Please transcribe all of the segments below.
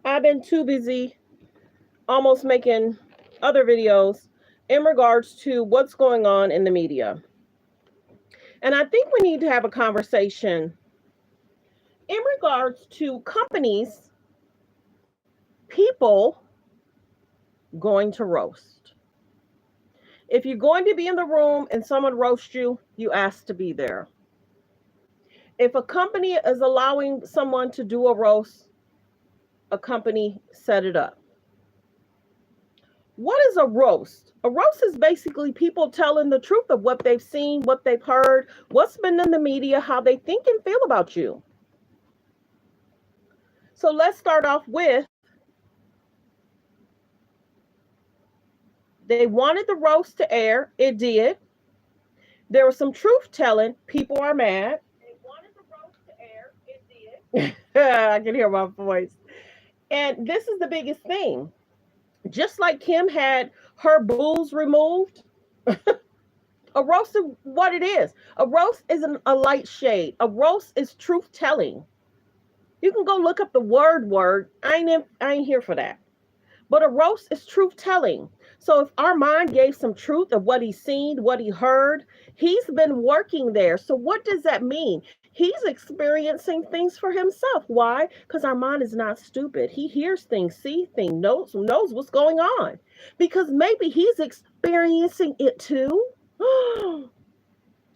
I've been too busy almost making other videos in regards to what's going on in the media. And I think we need to have a conversation in regards to companies, people going to roast. If you're going to be in the room and someone roasts you, you ask to be there. If a company is allowing someone to do a roast, a company set it up. What is a roast? A roast is basically people telling the truth of what they've seen, what they've heard, what's been in the media, how they think and feel about you. So let's start off with they wanted the roast to air. It did. There was some truth telling. People are mad. They wanted the roast to air. It did. I can hear my voice. And this is the biggest thing. Just like Kim had her boobs removed, a roast is what it is. A roast isn't a light shade. A roast is truth telling. You can go look up the word. I ain't here for that. But a roast is truth telling. So if Armon gave some truth of what he's seen, what he heard, he's been working there. So what does that mean? He's experiencing things for himself. Why? Because Armon is not stupid. He hears things, sees things, knows what's going on. Because maybe he's experiencing it too.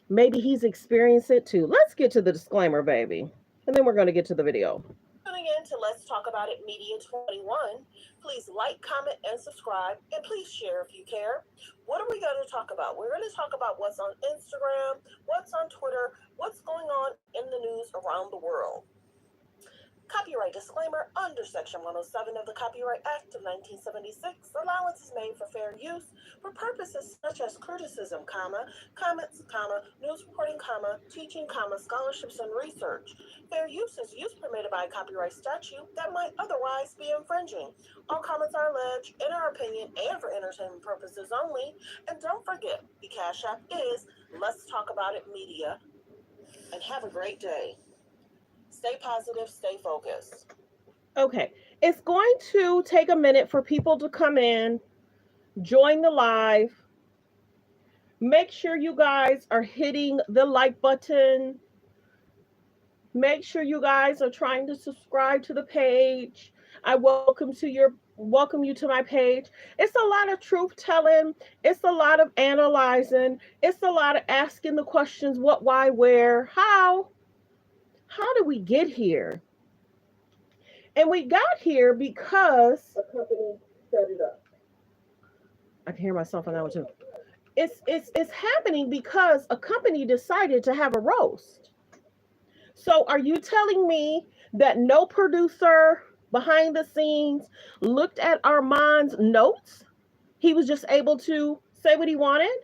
Maybe he's experienced it too. Let's get to the disclaimer, baby. And then we're going to get to the video. Tuning in to Let's Talk About It Media 21. Please like, comment, and subscribe. And please share if you care. What are we going to talk about? We're going to talk about what's on Instagram, what's on Twitter, what's going on in the news around the world. Copyright disclaimer under Section 107 of the Copyright Act of 1976. Allowance is made for fair use for purposes such as criticism, comments, news reporting, teaching, scholarships, and research. Fair use is use permitted by a copyright statute that might otherwise be infringing. All comments are alleged, in our opinion, and for entertainment purposes only. And don't forget, the Cash App is Let's Talk About It Media. And have a great day. Stay positive, stay focused. Okay, it's going to take a minute for people to come in, join the live. Make sure you guys are hitting the like button. Make sure you guys are trying to subscribe to the page. I welcome you to my page. It's a lot of truth telling. It's a lot of analyzing. It's a lot of asking the questions, what, why, where, how. How did we get here? And we got here because a company set it up. I can hear myself on that one too. It's happening because a company decided to have a roast. So are you telling me that no producer behind the scenes looked at Armand's notes? He was just able to say what he wanted?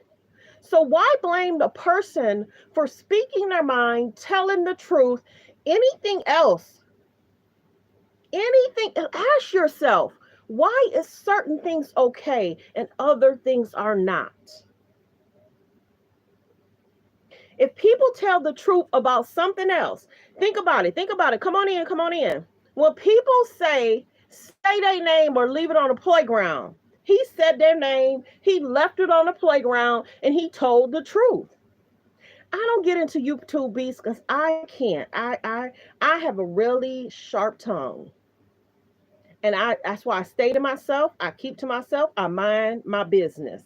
So why blame the person for speaking their mind, telling the truth? Anything else? Ask yourself, why is certain things okay and other things are not? If people tell the truth about something else, think about it. Come on in. When people say their name or leave it on the playground, he said their name, he left it on the playground, and he told the truth. I don't get into YouTube beats because I can't. I have a really sharp tongue. And that's why I stay to myself. I keep to myself. I mind my business.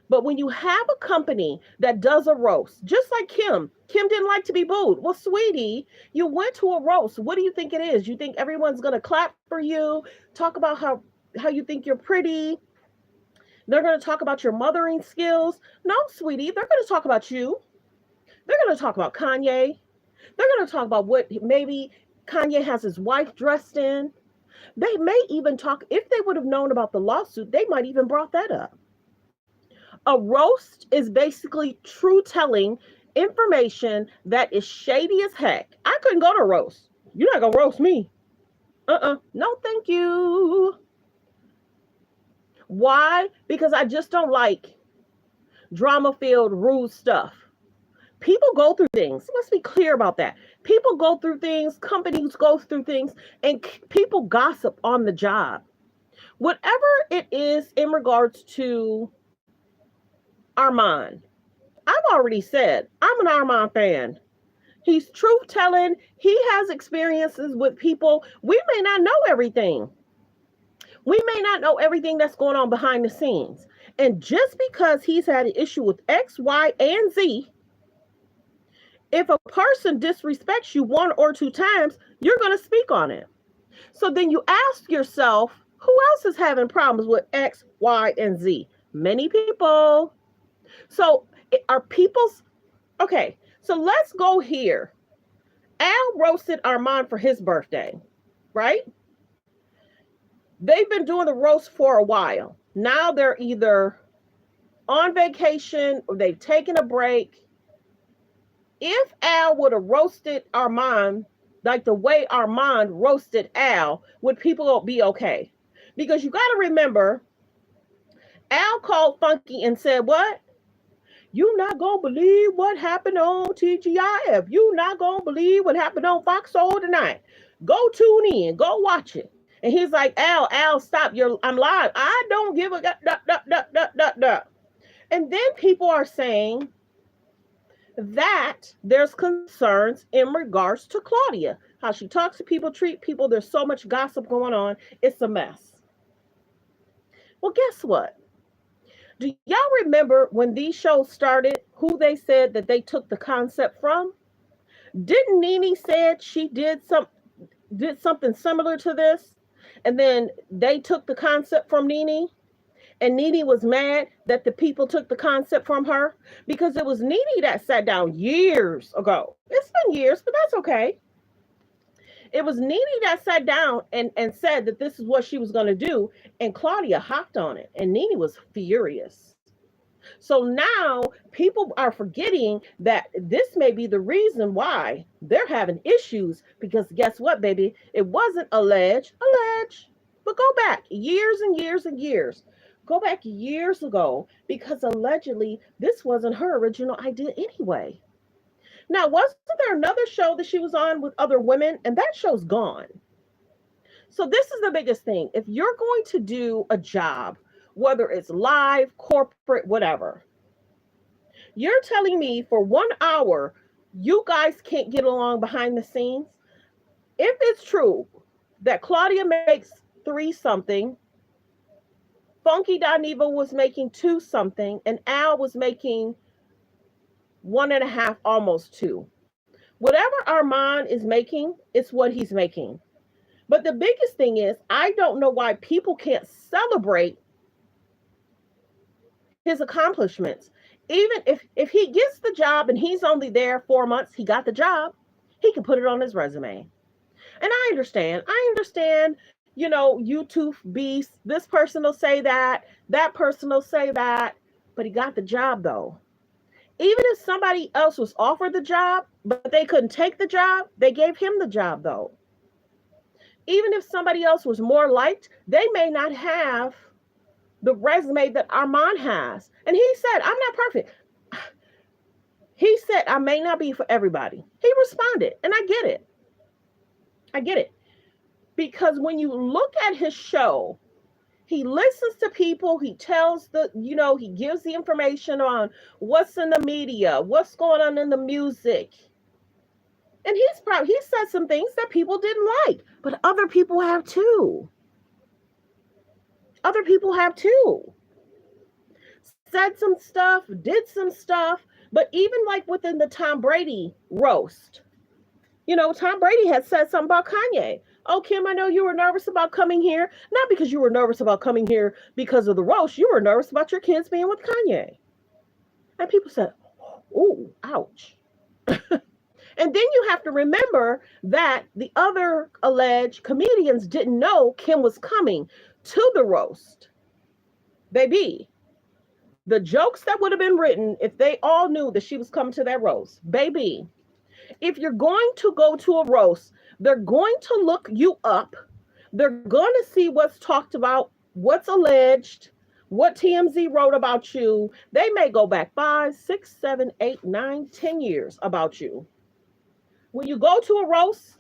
But when you have a company that does a roast, just like Kim didn't like to be booed. Well, sweetie, you went to a roast. What do you think it is? You think everyone's going to clap for you, talk about how you think you're pretty? They're going to talk about your mothering skills. No, sweetie, they're going to talk about you. They're going to talk about Kanye. They're going to talk about what maybe Kanye has his wife dressed in. They may even talk, if they would have known about the lawsuit, they might even brought that up. A roast is basically true telling information that is shady as heck. I couldn't go to a roast. You're not going to roast me. No, thank you. Why? Because I just don't like drama-filled, rude stuff. People go through things. Let's be clear about that. People go through things, companies go through things, and people gossip on the job. Whatever it is in regards to Armon, I've already said I'm an Armon fan. He's truth telling. He has experiences with people. We may not know everything. We may not know everything that's going on behind the scenes. And just because he's had an issue with X, Y, and Z, if a person disrespects you one or two times, you're going to speak on it. So then you ask yourself, who else is having problems with X, Y, and Z? Many people. So are people's, okay, so let's go here. Al roasted Armon for his birthday, right? They've been doing the roast for a while. Now they're either on vacation or they've taken a break. If Al would have roasted Armon like the way Armon roasted Al, would people be okay? Because you got to remember, Al called Funky and said, what? You not going to believe what happened on TGIF. You not going to believe what happened on Fox Soul tonight. Go tune in. Go watch it. And he's like, Al, stop. I'm live. I don't give a duh. And then people are saying that there's concerns in regards to Claudia, how she talks to people, treat people. There's so much gossip going on. It's a mess. Well, guess what? Do y'all remember when these shows started, who they said that they took the concept from? Didn't Nene said she did something similar to this? And then they took the concept from Nene? And Nene was mad that the people took the concept from her because it was Nene that sat down years ago. It's been years, but that's okay. It was Nene that sat down and said that this is what she was going to do. And Claudia hopped on it. And Nene was furious. So now people are forgetting that this may be the reason why they're having issues. Because guess what, baby? It wasn't alleged. But go back years and years and years. Go back years ago, because allegedly this wasn't her original idea anyway. Now, wasn't there another show that she was on with other women? And that show's gone. So this is the biggest thing. If you're going to do a job, whether it's live, corporate, whatever, you're telling me for 1 hour, you guys can't get along behind the scenes? If it's true that Claudia makes 3 something, Funky Dineva was making 2 something, and Al was making 1.5, almost 2. Whatever Armon is making, it's what he's making. But the biggest thing is, I don't know why people can't celebrate his accomplishments. Even if he gets the job and he's only there 4 months, he got the job, he can put it on his resume. And I understand, YouTube beasts, this person will say that person will say that, but he got the job though. Even if somebody else was offered the job, but they couldn't take the job, they gave him the job though. Even if somebody else was more liked, they may not have the resume that Armon has. And he said, I'm not perfect. He said, I may not be for everybody. He responded, and I get it. Because when you look at his show, he listens to people, he tells he gives the information on what's in the media, what's going on in the music. And he said some things that people didn't like, but other people have too. Said some stuff, did some stuff, but even like within the Tom Brady roast, Tom Brady had said something about Kanye. Oh, Kim, I know you were nervous about coming here. Not because you were nervous about coming here because of the roast. You were nervous about your kids being with Kanye. And people said, oh, ouch. And then you have to remember that the other alleged comedians didn't know Kim was coming to the roast. Baby, the jokes that would have been written if they all knew that she was coming to that roast. Baby, if you're going to go to a roast, they're going to look you up. They're going to see what's talked about, what's alleged, what TMZ wrote about you. They may go back 5, 6, 7, 8, 9, 10 years about you. When you go to a roast,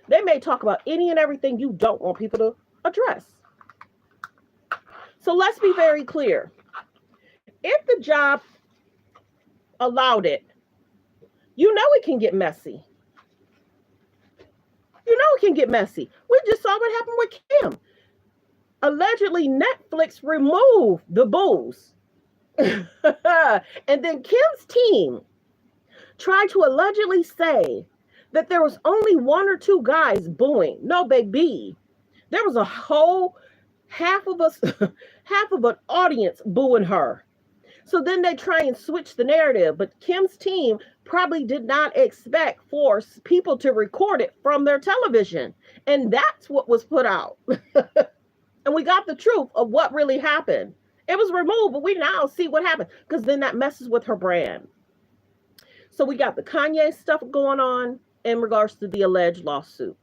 they may talk about any and everything you don't want people to address. So let's be very clear. If the job allowed it, you know it can get messy. You know it can get messy. We just saw what happened with Kim. Allegedly, Netflix removed the booze. And then Kim's team tried to allegedly say that there was only one or two guys booing. No, baby. There was a whole half of an audience booing her. So then they try and switch the narrative. But Kim's team probably did not expect for people to record it from their television. And that's what was put out. And we got the truth of what really happened. It was removed, but we now see what happened. Because then that messes with her brand. So we got the Kanye stuff going on in regards to the alleged lawsuit.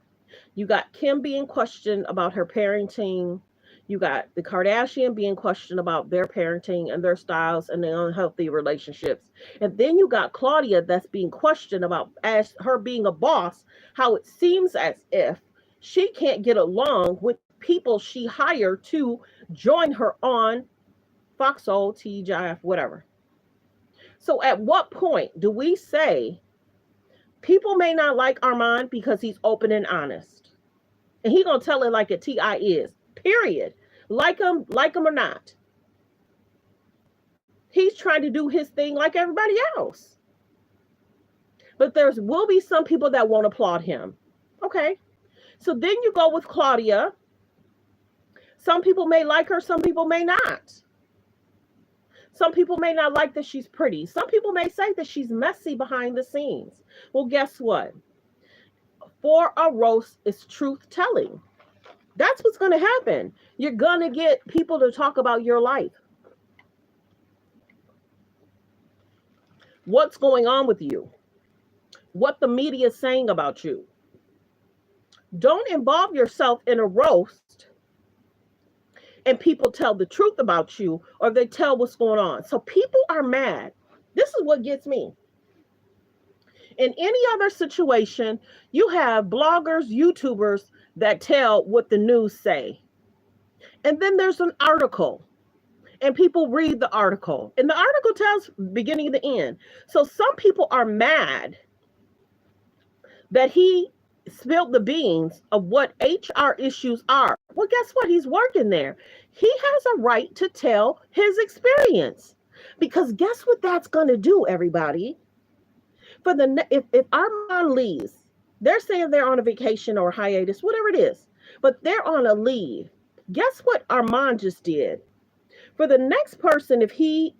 You got Kim being questioned about her parenting. You got the Kardashian being questioned about their parenting and their styles and their unhealthy relationships. And then you got Claudia that's being questioned about, as her being a boss, how it seems as if she can't get along with people she hired to join her on Foxhole, TGIF, whatever. So at what point do we say people may not like Armon because he's open and honest? And he gonna tell it like a T.I. is, period. Like him or not. He's trying to do his thing like everybody else. But there will be some people that won't applaud him. Okay. So then you go with Claudia. Some people may like her, some people may not. Some people may not like that she's pretty. Some people may say that she's messy behind the scenes. Well, guess what? For a roast, it's truth telling. That's what's going to happen. You're going to get people to talk about your life. What's going on with you? What the media is saying about you. Don't involve yourself in a roast and people tell the truth about you, or they tell what's going on. So people are mad. This is what gets me. In any other situation, you have bloggers, YouTubers that tell what the news say. And then there's an article. And people read the article. And the article tells beginning to end. So some people are mad that he spilled the beans of what HR issues are. Well, guess what? He's working there. He has a right to tell his experience. Because guess what that's going to do, everybody? For the if Armon leaves, they're saying they're on a vacation or hiatus, whatever it is, but they're on a leave. Guess what Armon just did? For the next person, if he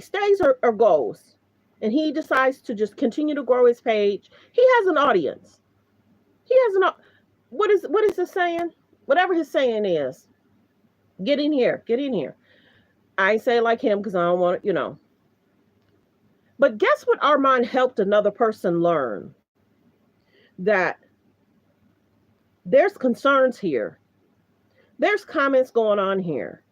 stays or goes, and he decides to just continue to grow his page, he has an audience. He has an what is the saying? Whatever his saying is, get in here, get in here. I ain't say it like him because I don't want it, But guess what Armon helped another person learn? That there's concerns here. There's comments going on here.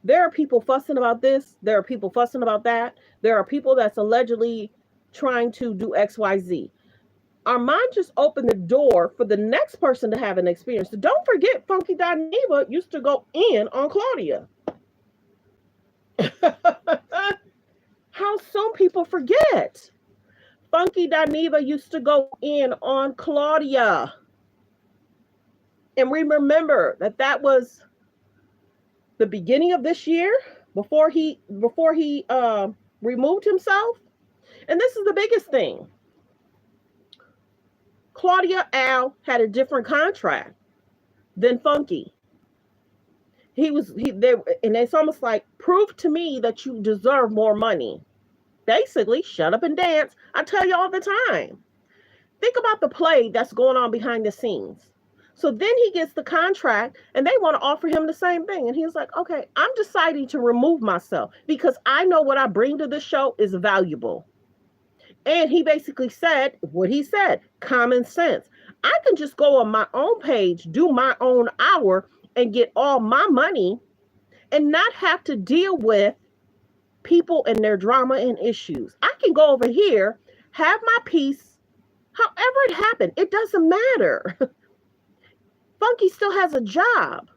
There are people fussing about this. There are people fussing about that. There are people that's allegedly trying to do XYZ. Armon just opened the door for the next person to have an experience. So don't forget, Funky Dineva used to go in on Claudia. How some people forget. Funky Dineva used to go in on Claudia. And we remember that was the beginning of this year, before he removed himself. And this is the biggest thing. Claudia Al had a different contract than Funky. And it's almost like, prove to me that you deserve more money. Basically, shut up and dance. I tell you all the time. Think about the play that's going on behind the scenes. So then he gets the contract and they want to offer him the same thing. And he's like, okay, I'm deciding to remove myself because I know what I bring to the show is valuable. And he basically said what he said, common sense. I can just go on my own page, do my own hour, and get all my money and not have to deal with people and their drama and issues. I can go over here, have my peace, However it happened, it doesn't matter. Funky still has a job.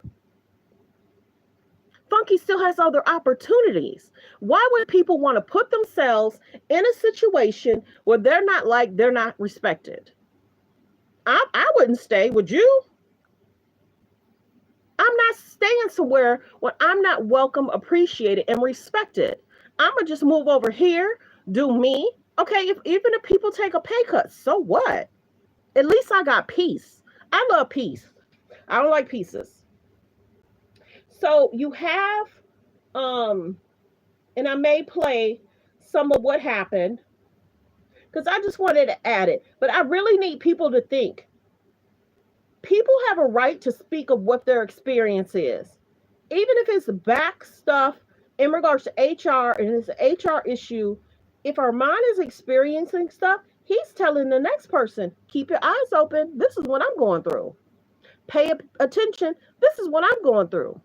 Funky still has other opportunities. Why would people want to put themselves in a situation where they're not respected? I wouldn't stay. Would you? I'm not staying somewhere when I'm not welcome, appreciated, and respected. I'm going to just move over here, do me. Okay, even if people take a pay cut, so what? At least I got peace. I love peace. I don't like pieces. So you have, and I may play some of what happened because I just wanted to add it. But I really need people to think. People have a right to speak of what their experience is, even if it's back stuff in regards to HR and it's an HR issue. If Armon is experiencing stuff, he's telling the next person, keep your eyes open. This is what I'm going through. Pay attention. This is what I'm going through.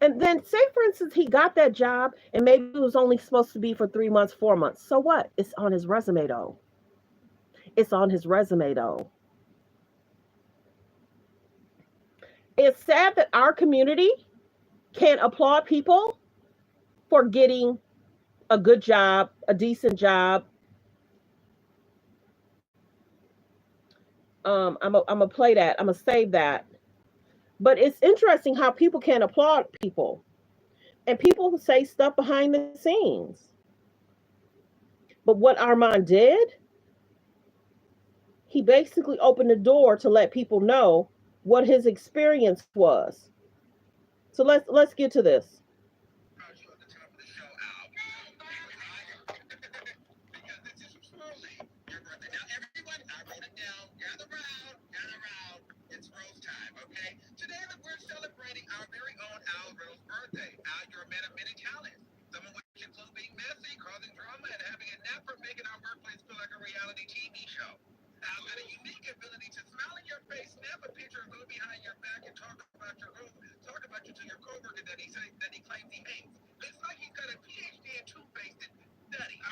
And then say, for instance, he got that job and maybe it was only supposed to be for 3 months, 4 months. So what? It's on his resume though. It's on his resume though. It's sad that our community can't applaud people for getting a good job, a decent job. I'm gonna play that. I'm gonna save that. But it's interesting how people can't applaud people, and people say stuff behind the scenes. But what Armon did, he basically opened the door to let people know what his experience was. So let's get to this. Our very own Alvaro's birthday. Al, you're a man of many talents. Some of which include being messy, causing drama, and having a knack for making our workplace feel like a reality TV show. Al's got a unique ability to smile in your face, snap a picture, and go behind your back and talk about you to your coworker that he claims he hates. It's like he's got a PhD in toothpaste and study.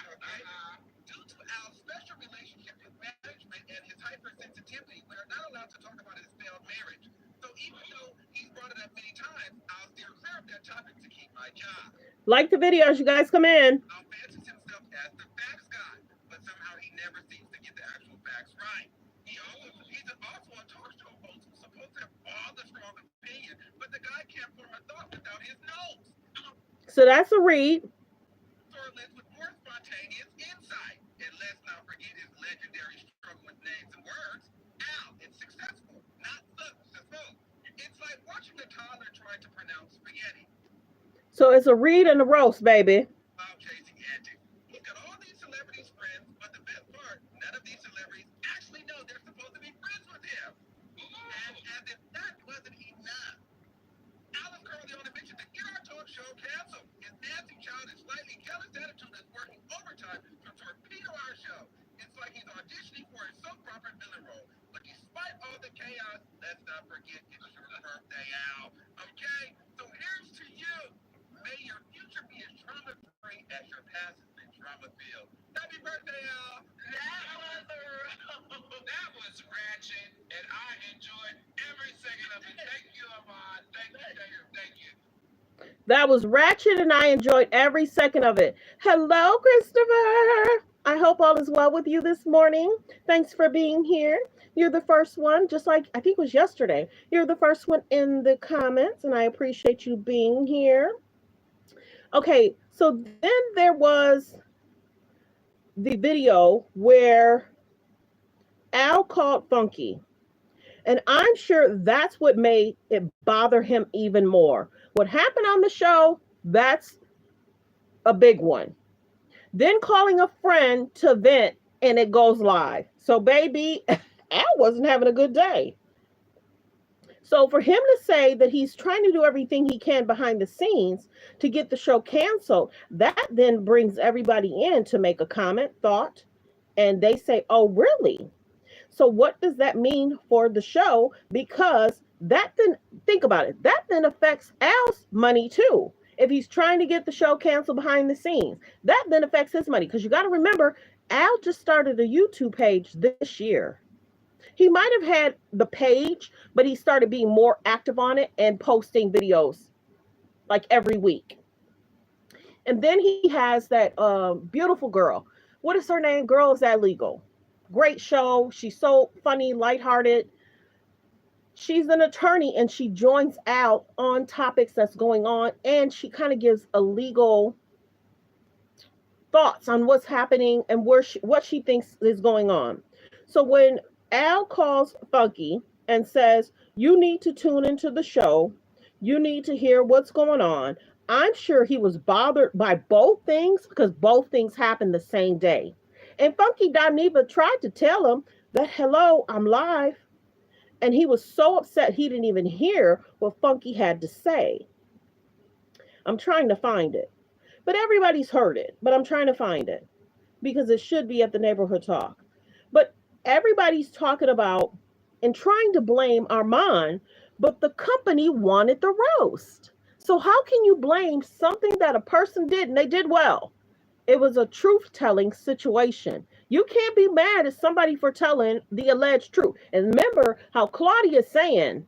Due to Al's special relationship with management and his hypersensitivity, we are not allowed to talk about his failed marriage. So even though he's brought it up many times, I'll steer clear of that topic to keep my job. Like the video as you guys come in. Al fancies himself as the facts guy, but somehow he never seems to get the actual facts right. He's also a talk show host who's supposed to have all the strong opinion, but the guy can't form a thought without his nose. So that's a read. With more spontaneous insight. And let's not forget his legendary struggle with names and words. Al, it's successful, not successful. It's like watching a toddler trying to pronounce spaghetti. So it's a read and a roast, baby. While chasing antics. He's got all these celebrities friends, but the best part, none of these celebrities actually know they're supposed to be friends with him. And as if that wasn't enough, Al is currently on a mission to get our talk show canceled. His nasty, childish, slightly jealous attitude is working overtime to torpedo our show. It's like he's auditioning for a soap opera villain role. But despite all the chaos, let's not forget it's your birthday, Al. Okay? So here's to you. May your future be as trauma-free as your past has been trauma-filled. Happy birthday, Al. That was ratchet, and I enjoyed every second of it. Thank you, Armon. Thank you. That was ratchet, and I enjoyed every second of it. Hello, Christopher. I hope all is well with you this morning. Thanks for being here. You're the first one, just like I think it was yesterday. You're the first one in the comments, and I appreciate you being here. Okay, so then there was the video where Al called Funky. And I'm sure that's what made it bother him even more. What happened on the show, that's a big one. Then calling a friend to vent and it goes live. So baby, Al wasn't having a good day. So for him to say that he's trying to do everything he can behind the scenes to get the show canceled, that then brings everybody in to make a comment, thought, and they say, oh, really? So what does that mean for the show? Because that then, think about it, that then affects Al's money too. If he's trying to get the show canceled behind the scenes, that then affects his money. Because you got to remember, Al just started a YouTube page this year. He might have had the page, but he started being more active on it and posting videos like every week. And then he has that beautiful girl. What is her name? Girl, is that legal? Great show. She's so funny, lighthearted. She's an attorney and she joins out on topics that's going on, and she kind of gives a legal thoughts on what's happening and what she thinks is going on. So when Al calls Funky and says, "You need to tune into the show, you need to hear what's going on," I'm sure he was bothered by both things because both things happened the same day. And Funky Dineva tried to tell him that, "Hello, I'm live." And he was so upset he didn't even hear what Funky had to say. I'm trying to find it. But everybody's heard it. But I'm trying to find it because it should be at the neighborhood talk. But everybody's talking about and trying to blame Armon, but the company wanted the roast. So how can you blame something that a person did and they did well? It was a truth-telling situation. You can't be mad at somebody for telling the alleged truth. And remember how Claudia is saying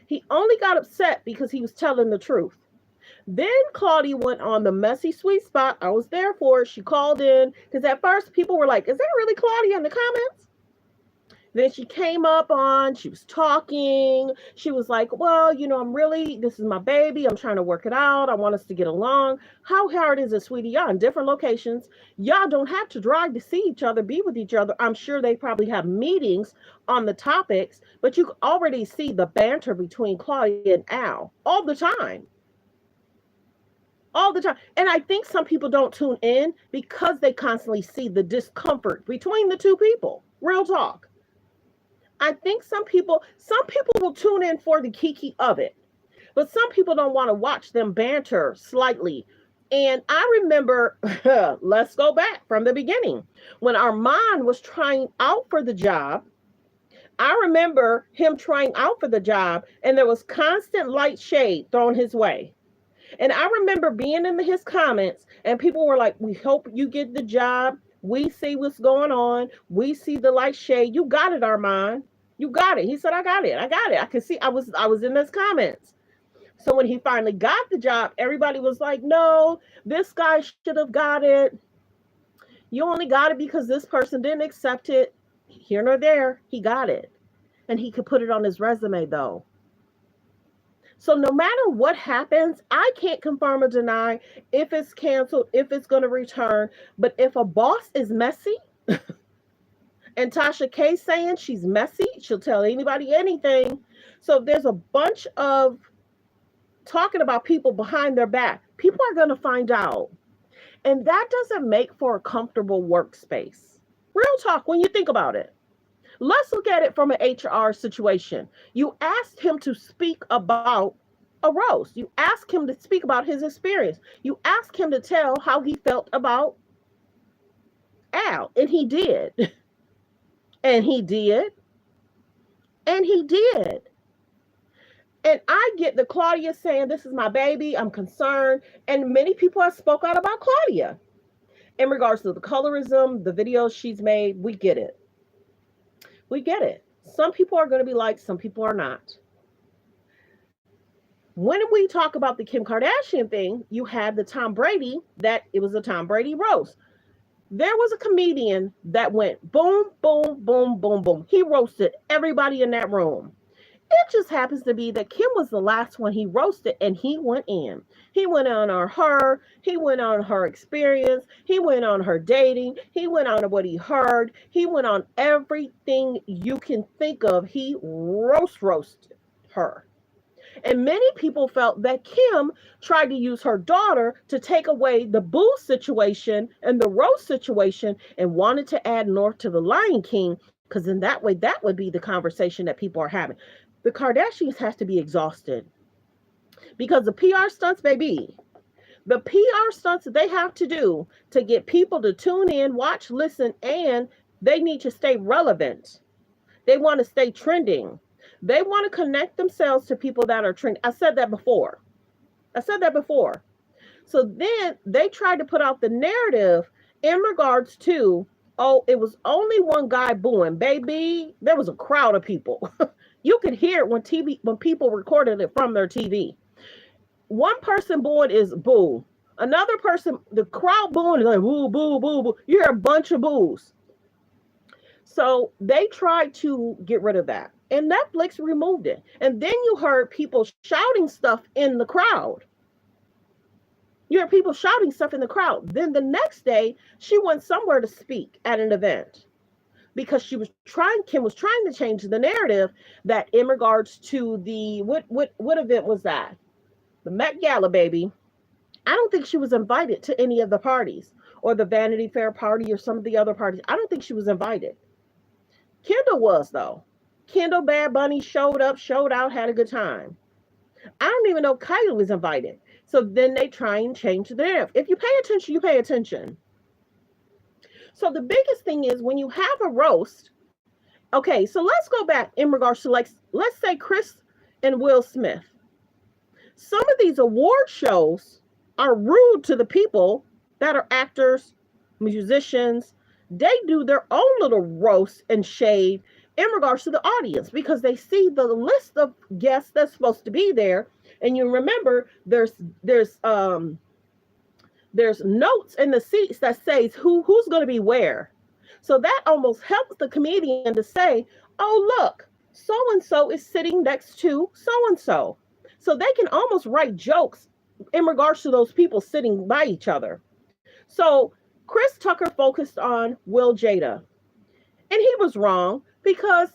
he only got upset because he was telling the truth. Then Claudia went on the messy sweet spot. I was there for it. She called in because at first people were like, "Is that really Claudia in the comments?" Then she came up on, she was talking. She was like, "Well, this is my baby. I'm trying to work it out. I want us to get along. How hard is it, sweetie? Y'all in different locations. Y'all don't have to drive to see each other, be with each other. I'm sure they probably have meetings on the topics, but you already see the banter between Claudia and Al all the time. All the time. And I think some people don't tune in because they constantly see the discomfort between the two people. Real talk. I think some people will tune in for the kiki of it, but some people don't want to watch them banter slightly. And I remember, let's go back from the beginning. When Armand was trying out for the job, I remember him trying out for the job, and there was constant light shade thrown his way. And I remember being in his comments, and people were like, "We hope you get the job. We see what's going on. We see the light shade. You got it, Armand. You got it." He said, "I got it. I got it." I could see I was in those comments. So when he finally got the job, everybody was like, "No, this guy should have got it. You only got it because this person didn't accept it." Here nor there, he got it. And he could put it on his resume though. So no matter what happens, I can't confirm or deny if it's canceled, if it's going to return. But if a boss is messy, and Tasha K saying she's messy, she'll tell anybody anything. So there's a bunch of talking about people behind their back. People are going to find out. And that doesn't make for a comfortable workspace. Real talk, when you think about it. Let's look at it from an HR situation. You asked him to speak about a roast. You asked him to speak about his experience. You asked him to tell how he felt about Al. And he did. And he did. And he did. And I get the Claudia saying, "This is my baby. I'm concerned." And many people have spoke out about Claudia in regards to the colorism, the videos she's made. We get it. We get it. Some people are going to be like, some people are not. When we talk about the Kim Kardashian thing, you had the Tom Brady, that it was a Tom Brady roast. There was a comedian that went boom, boom, boom, boom, boom. He roasted everybody in that room. It just happens to be that Kim was the last one he roasted, and he went in. He went on her. He went on her experience. He went on her dating. He went on what he heard. He went on everything you can think of. He roasted her. And many people felt that Kim tried to use her daughter to take away the boo situation and the roast situation and wanted to add North to the Lion King, because in that way, that would be the conversation that people are having. The Kardashians has to be exhausted because the PR stunts, baby, the PR stunts that they have to do to get people to tune in, watch, listen, and they need to stay relevant. They want to stay trending. They want to connect themselves to people that are trending. I said that before. So then they tried to put out the narrative in regards to Oh, it was only one guy booing. Baby, there was a crowd of people. You could hear it when people recorded it from their TV. One person booing is boo. Another person, the crowd booing is like boo, boo, boo, boo. You hear a bunch of boos. So they tried to get rid of that. And Netflix removed it. And then you heard people shouting stuff in the crowd. You heard people shouting stuff in the crowd. Then the next day, she went somewhere to speak at an event because Kim was trying to change the narrative that in regards to the, what event was that? The Met Gala, baby. I don't think she was invited to any of the parties or the Vanity Fair party or some of the other parties. I don't think she was invited. Kendall was, though. Kendall Bad Bunny showed up, showed out, had a good time. I don't even know Kylie was invited. So then they try and change the narrative. If you pay attention, you pay attention. So the biggest thing is when you have a roast. Okay, so let's go back in regards to, like, let's say Chris and Will Smith. Some of these award shows are rude to the people that are actors, musicians. They do their own little roast and shade in regards to the audience because they see the list of guests that's supposed to be there. And you remember there's notes in the seats that says who's going to be where. So that almost helps the comedian to say, oh, look, so and so is sitting next to so and so. So they can almost write jokes in regards to those people sitting by each other. So Chris Tucker focused on Will Jada. And he was wrong because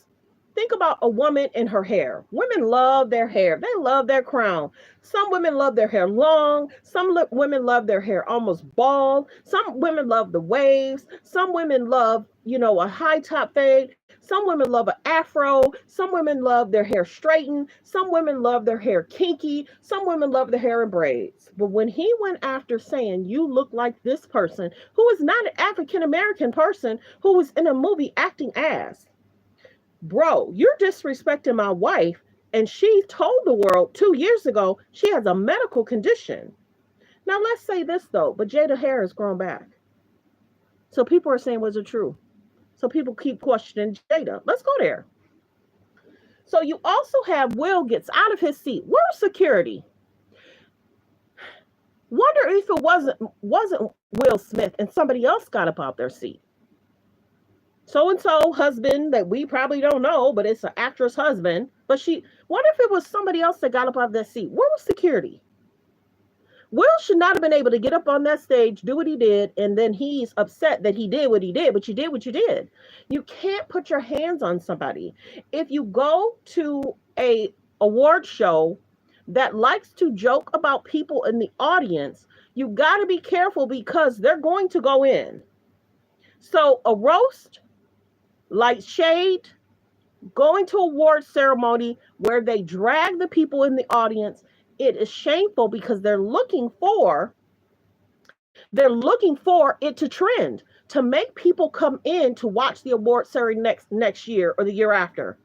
think about a woman in her hair. Women love their hair. They love their crown. Some women love their hair long. Some women love their hair almost bald. Some women love the waves. Some women love, a high top fade. Some women love an afro. Some women love their hair straightened. Some women love their hair kinky. Some women love their hair in braids. But when he went after saying, you look like this person, who is not an African American person, who was in a movie acting as, bro, you're disrespecting my wife. And she told the world 2 years ago she has a medical condition. Now, let's say this, though, but Jada hair has grown back. So people are saying, was it true? So people keep questioning Jada. Let's go there. So you also have Will gets out of his seat. Where's security? Wonder if it wasn't Will Smith and somebody else got up out their seat. So-and-so husband that we probably don't know, but it's an actress husband. But what if it was somebody else that got up out of that seat? Where was security? Will should not have been able to get up on that stage, do what he did, and then he's upset that he did what he did, but you did what you did. You can't put your hands on somebody. If you go to a award show that likes to joke about people in the audience, you got to be careful because they're going to go in. So a roast, light shade, going to award ceremony where they drag the people in the audience, it is shameful because they're looking for it to trend, to make people come in to watch the award ceremony next year or the year after.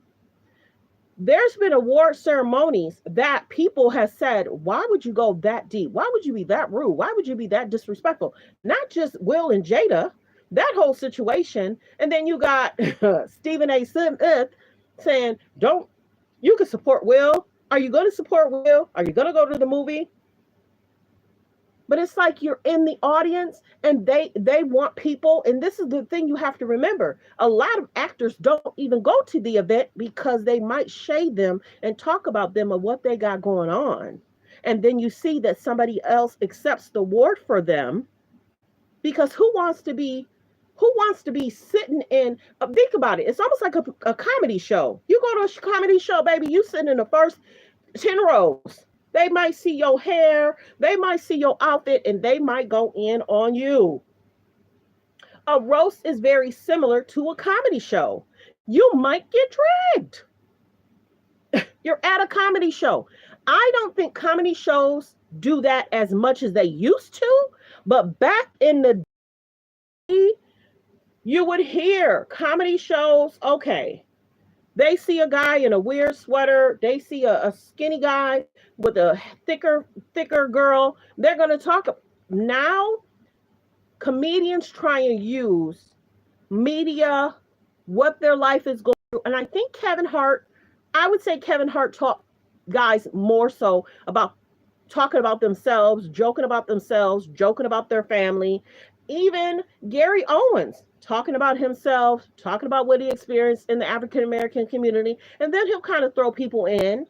There's been award ceremonies that people have said, why would you go that deep? Why would you be that rude? Why would you be that disrespectful? Not just Will and Jada, that whole situation. And then you got Stephen A. Smith saying, you can support Will. Are you going to support Will? Are you going to go to the movie? But it's like you're in the audience and they want people. And this is the thing you have to remember. A lot of actors don't even go to the event because they might shade them and talk about them and what they got going on. And then you see that somebody else accepts the award for them because who wants to be sitting in, think about it. It's almost like a comedy show. You go to a comedy show, baby, you sitting in the first 10 rows. They might see your hair, they might see your outfit, and they might go in on you. A roast is very similar to a comedy show. You might get dragged. You're at a comedy show. I don't think comedy shows do that as much as they used to, but back in the day, you would hear comedy shows, okay, they see a guy in a weird sweater, they see a skinny guy with a thicker girl, they're going to talk. Now, comedians try and use media, what their life is going through. And I think I would say Kevin Hart taught guys more so about talking about themselves, joking about their family. Even Gary Owens talking about himself, talking about what he experienced in the African American community, and then he'll kind of throw people in.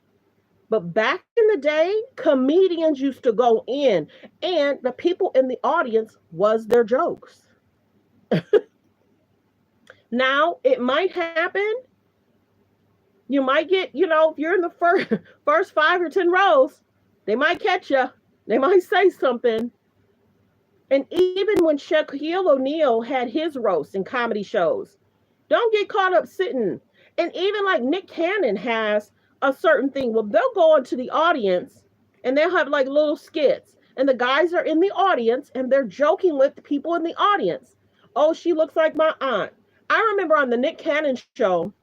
But back in the day, comedians used to go in, and the people in the audience was their jokes. Now, it might happen. You might get, if you're in the first 5 or 10 rows, they might catch you. They might say something. And even when Shaquille O'Neal had his roast in comedy shows, don't get caught up sitting. And even like Nick Cannon has a certain thing. Well, they'll go into the audience and they'll have like little skits. And the guys are in the audience and they're joking with the people in the audience. Oh, she looks like my aunt. I remember on the Nick Cannon show,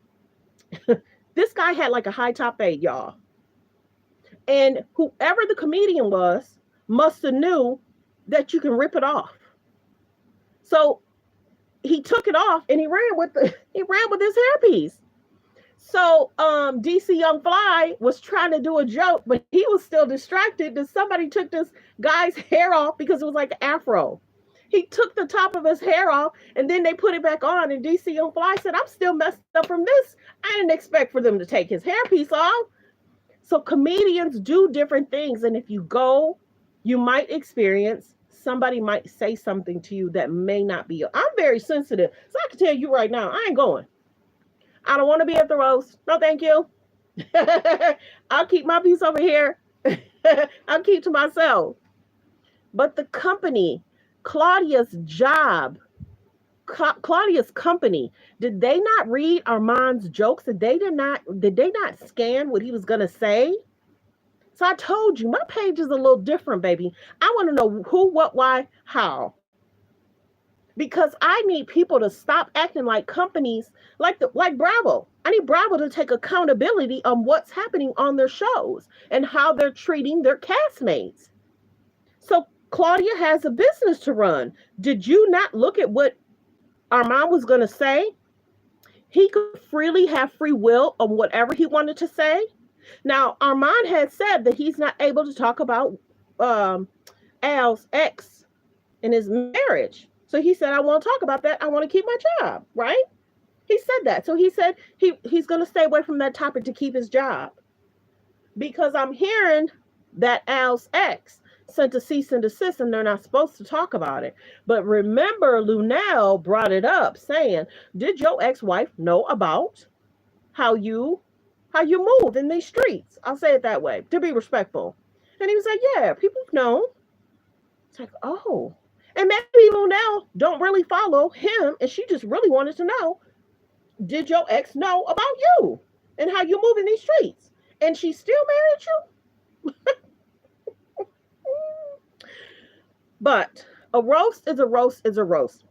this guy had like a high top fade, y'all. And whoever the comedian was must have knew that you can rip it off. So he took it off and he ran with his hairpiece. So DC Young Fly was trying to do a joke, but he was still distracted that somebody took this guy's hair off because it was like an afro. He took the top of his hair off and then they put it back on, and DC Young Fly said, I'm still messed up from this. I didn't expect for them to take his hairpiece off. So comedians do different things, and if you go, you might experience, somebody might say something to you that may not be. I'm very sensitive, so I can tell you right now, I ain't going. I don't want to be at the roast. No, thank you. I'll keep my piece over here. I'll keep to myself. But the company, Claudia's job, Claudia's company, did they not read Armand's jokes? Did they not scan what he was gonna say? So I told you, my page is a little different, baby. I want to know who, what, why, how. Because I need people to stop acting like companies like Bravo. I need Bravo to take accountability on what's happening on their shows and how they're treating their castmates. So Claudia has a business to run. Did you not look at what Armand was going to say? He could freely have free will on whatever he wanted to say. Now, Armand had said that he's not able to talk about Al's ex in his marriage. So he said, I won't talk about that. I want to keep my job, right? He said that. So he said he's going to stay away from that topic to keep his job. Because I'm hearing that Al's ex sent a cease and desist and they're not supposed to talk about it. But remember, Lunel brought it up saying, did your ex-wife know about how you move in these streets? I'll say it that way, to be respectful. And he was like, yeah, people know. It's like, oh. And maybe Lunel don't really follow him, and she just really wanted to know, did your ex know about you and how you move in these streets? And she still married you? But a roast is a roast is a roast.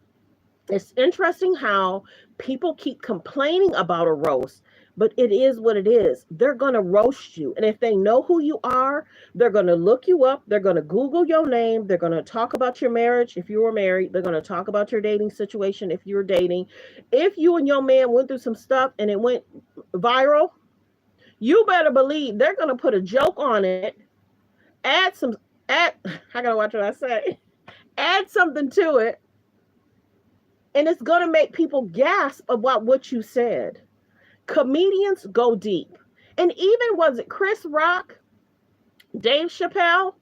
It's interesting how people keep complaining about a roast, but it is what it is. They're going to roast you. And if they know who you are, they're going to look you up. They're going to Google your name. They're going to talk about your marriage if you were married. They're going to talk about your dating situation if you're dating. If you and your man went through some stuff and it went viral, you better believe they're going to put a joke on it, I gotta watch what I say, add something to it, and it's going to make people gasp about what you said. Comedians go deep. And even, was it Chris Rock, Dave Chappelle,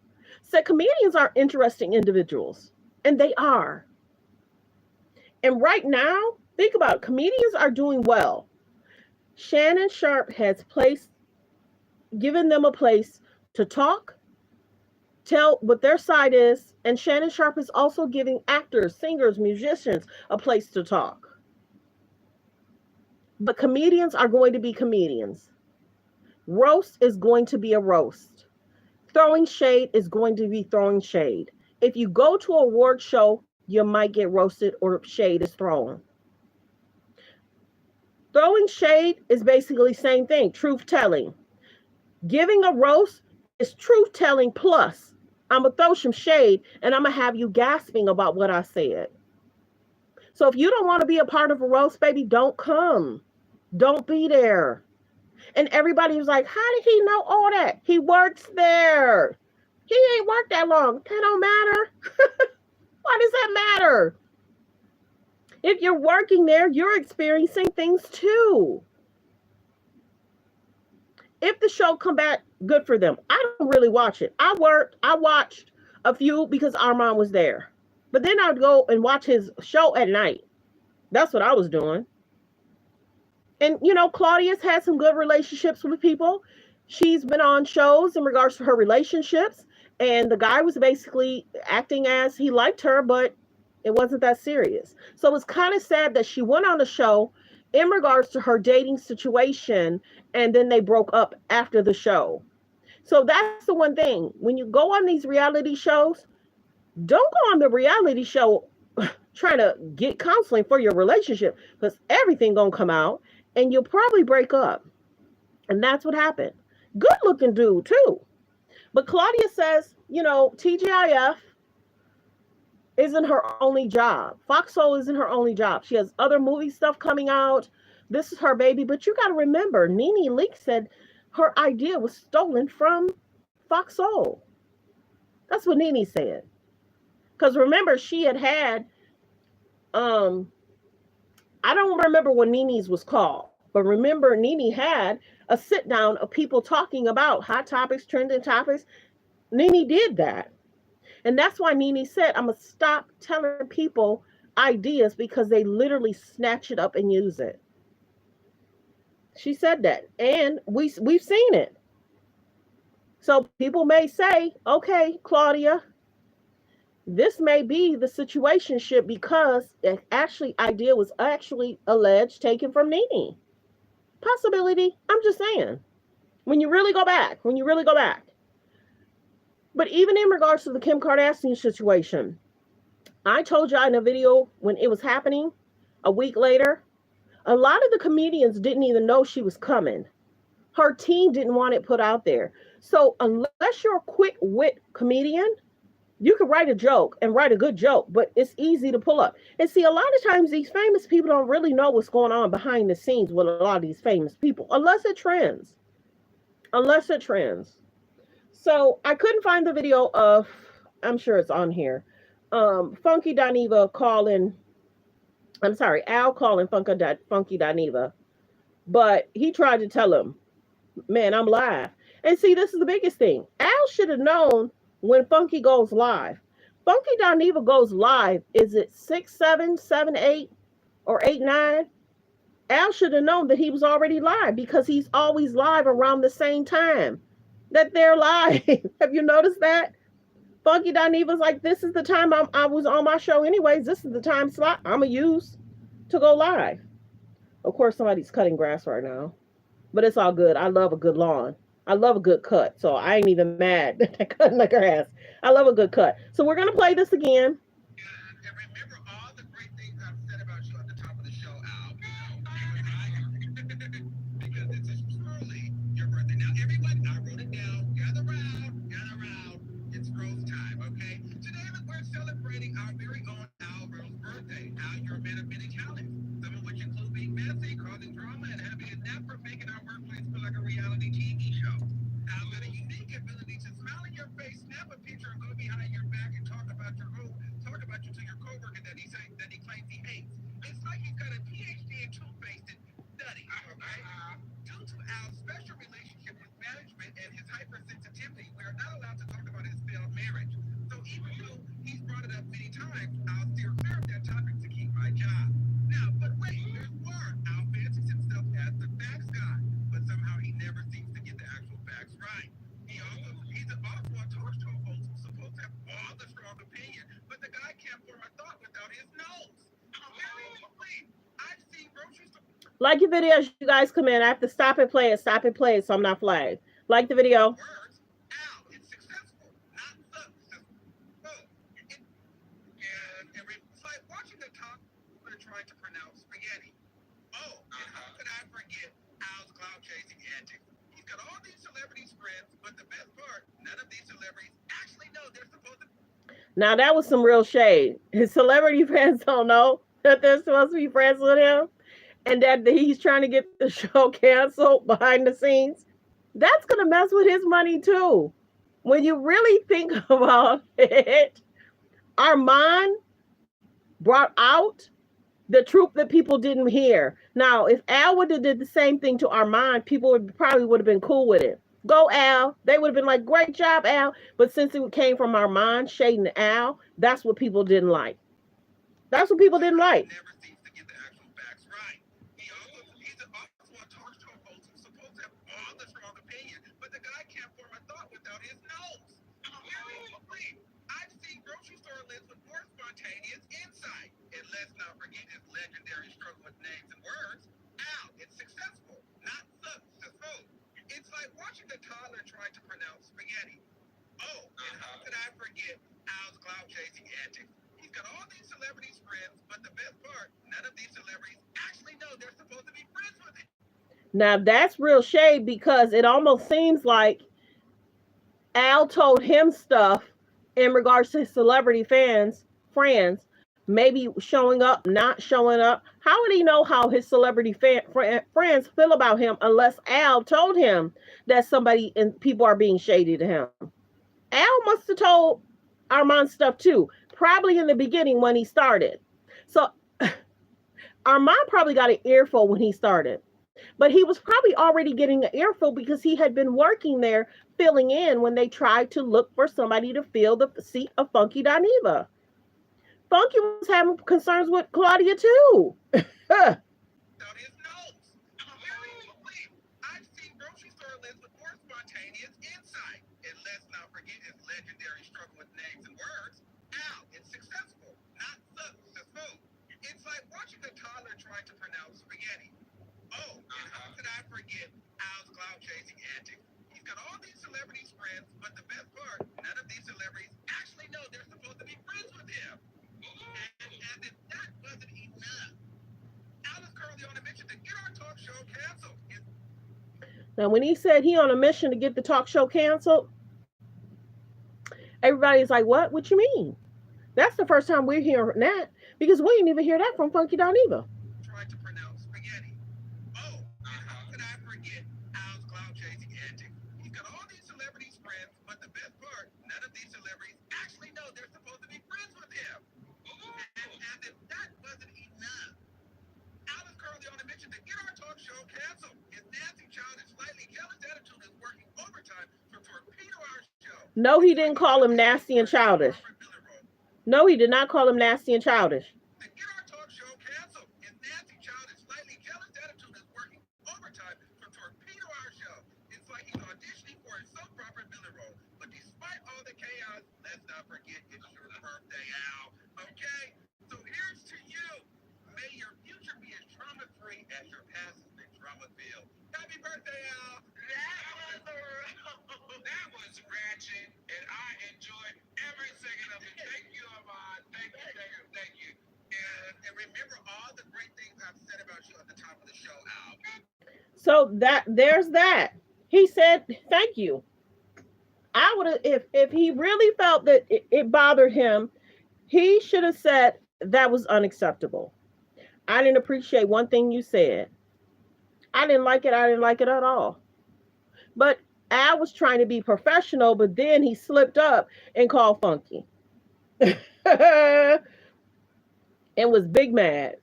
said comedians are interesting individuals. And they are. And right now, think about it, comedians are doing well. Shannon Sharpe has given them a place to talk, tell what their side is, and Shannon Sharpe is also giving actors, singers, musicians a place to talk. But comedians are going to be comedians. Roast is going to be a roast. Throwing shade is going to be throwing shade. If you go to an award show, you might get roasted or shade is thrown. Throwing shade is basically the same thing, truth telling. Giving a roast is truth telling plus I'm going to throw some shade and I'm going to have you gasping about what I said. So if you don't want to be a part of a roast, baby, don't come. Don't be there. And everybody was like, how did he know all that? He works there. He ain't worked that long. That don't matter. Why does that matter? If you're working there, you're experiencing things too. If the show come back, good for them. I don't really watch it. I watched a few because Armon was there. But then I'd go and watch his show at night. That's what I was doing. And, you know, Claudia's had some good relationships with people. She's been on shows in regards to her relationships. And the guy was basically acting as he liked her, but it wasn't that serious. So it's kind of sad that she went on the show in regards to her dating situation, and then they broke up after the show. So that's the one thing. When you go on these reality shows, don't go on the reality show trying to get counseling for your relationship, because everything gonna come out and you'll probably break up. And that's what happened. Good looking dude too. But Claudia says, you know, TGIF isn't her only job. Foxhole isn't her only job. She has other movie stuff coming out. This is her baby. But you got to remember, Nene Leakes said her idea was stolen from Foxhole. That's what Nene said. Because remember, she had I don't remember what Nene's was called. But remember, Nene had a sit down of people talking about hot topics, trending topics. Nene did that. And that's why Nene said, I'm going to stop telling people ideas because they literally snatch it up and use it. She said that. And we've seen it. So people may say, okay, Claudia, this may be the situationship because it actually idea was actually alleged taken from Nene. Possibility. I'm just saying. When you really go back. But even in regards to the Kim Kardashian situation, I told y'all in a video when it was happening a week later, a lot of the comedians didn't even know she was coming. Her team didn't want it put out there. So unless you're a quick wit comedian, you can write a joke and write a good joke, but it's easy to pull up. And see, a lot of times these famous people don't really know what's going on behind the scenes with a lot of these famous people, unless it trends. So I couldn't find the video of, I'm sure it's on here, Funky Dineva calling, I'm sorry, Al calling Funky Dineva, but he tried to tell him, man, I'm live. And see, this is the biggest thing. Al should have known when Funky goes live. Funky Dineva goes live, is it 6, 7, 7, 8, or 8, 9? Al should have known that he was already live because he's always live around the same time that they're live. Have you noticed that? Funky Dineva's like, this is the time I was on my show anyways. This is the time slot I'm going to use to go live. Of course, somebody's cutting grass right now. But it's all good. I love a good lawn. I love a good cut. So I ain't even mad that they're cutting the grass. I love a good cut. So we're going to play this again. And remember all the great things I've said about you at the top of the show, Al. Because this is truly your birthday. Now, everyone, I wrote it down. Gather round. It's Rose time, okay? Today, we're celebrating our very own Al Rose birthday. Al, you're a man of many talents. Some of which include being messy, causing drama, and having a knack for making our workplace feel like a reality TV show. Al got a unique ability to smile in your face, snap a picture, and go behind your back and talk about you to your coworker that he claims he hates. It's like he's got a PhD in toothpaste and study. Right? Due to Al's special relationship with management and his hypersensitivity, we are not allowed to talk about his failed marriage. So even though he's brought it up many times, I'll steer clear of that topic to keep my job. Now, but wait, there's more. Al fancies himself as the facts guy, but somehow he never seems to get the actual facts right. He's also a talk show host who's supposed to have all the strong opinion, but the guy can't form a thought without his nose. I've seen grocery stores. Like your video as you guys come in. I have to stop and play it, so I'm not flagged. Like the video. Words, Al, it's successful, not successful. It's like watching the top trying to pronounce spaghetti. Oh, and how could I forget Al's cloud chasing antics? He's got all these celebrities friends, but the best part, none of these celebrities actually know they're supposed to. Now that was some real shade. His celebrity fans don't know. that they're supposed to be friends with him and that he's trying to get the show canceled behind the scenes. That's going to mess with his money too. When you really think about it, Armon brought out the truth that people didn't hear. Now, if Al would have did the same thing to Armand, people would have been cool with it. Go Al. They would have been like, great job, Al. But since it came from Armand shading Al, that's what people didn't like. That's what people didn't like. Never seems to get the actual facts right. He's also a talk show host who's supposed to have all the strong opinions, but the guy can't form a thought without his nose. I've seen grocery store lists with more spontaneous insight. And let's not forget his legendary struggle with names and words. Al, it's successful, not successful. It's like watching the toddler try to pronounce spaghetti. Oh, and how could I forget Al's cloud chasing antics? He's got all these celebrities friends, but the best part, none of these celebrities actually know they're supposed to be friends with him. Now that's real shade because it almost seems like Al told him stuff in regards to his celebrity friends, maybe showing up, not showing up. How would he know how his celebrity friends feel about him unless Al told him that somebody and people are being shady to him? Al must have told Armand stuff too, probably in the beginning when he started. So Armand probably got an earful when he started. But he was probably already getting an earful because he had been working there filling in when they tried to look for somebody to fill the seat of Funky Dineva. Funky was having concerns with Claudia too. Without his nose. I've seen grocery store lists with more spontaneous insight. And let's not forget his legendary struggle with names and words. Al, it's successful, not successful. It's like watching a toddler try to pronounce spaghetti. Oh, and how could I forget Al's cloud chasing antics? He's got all these celebrities friends, but the best part, none of these celebrities actually know they're supposed to be friends with him. And as if that wasn't enough, Al is currently on a mission to get our talk show canceled. Now, when he said he on a mission to get the talk show canceled, everybody's like, what? What you mean? That's the first time we're hearing that because we didn't even hear that from Funky Dineva. Try to pronounce spaghetti. Oh, and how could I forget Al's cloud chasing antics? He's got all these celebrities friends, but the best part, none of these celebrities actually know they're supposed to be friends with him. And as if that wasn't enough, Al is currently on a mission to get our talk show canceled. His nasty, childish, slightly jealous attitude is working overtime to torpedo our show. No, he didn't call him nasty and childish. No, he did not call him nasty and childish. To get our talk show canceled, his nasty, childish, slightly jealous attitude is working overtime to torpedo our show. It's like he's auditioning for a soap opera villain role. But despite all the chaos, let's not forget it's your birthday, Al. Okay? So here's to you. May your future be as trauma-free as your past has been trauma-filled. Happy birthday, Al. That was ratchet, and I enjoyed every second of it. Thank you, Armon. Thank you. And remember all the great things I've said about you at the top of the show, Al. So there's that. He said, thank you. I would have, if he really felt that it bothered him, he should have said that was unacceptable. I didn't appreciate one thing you said. I didn't like it. I didn't like it at all. But Al was trying to be professional, but then he slipped up and called Funky. And was big mad.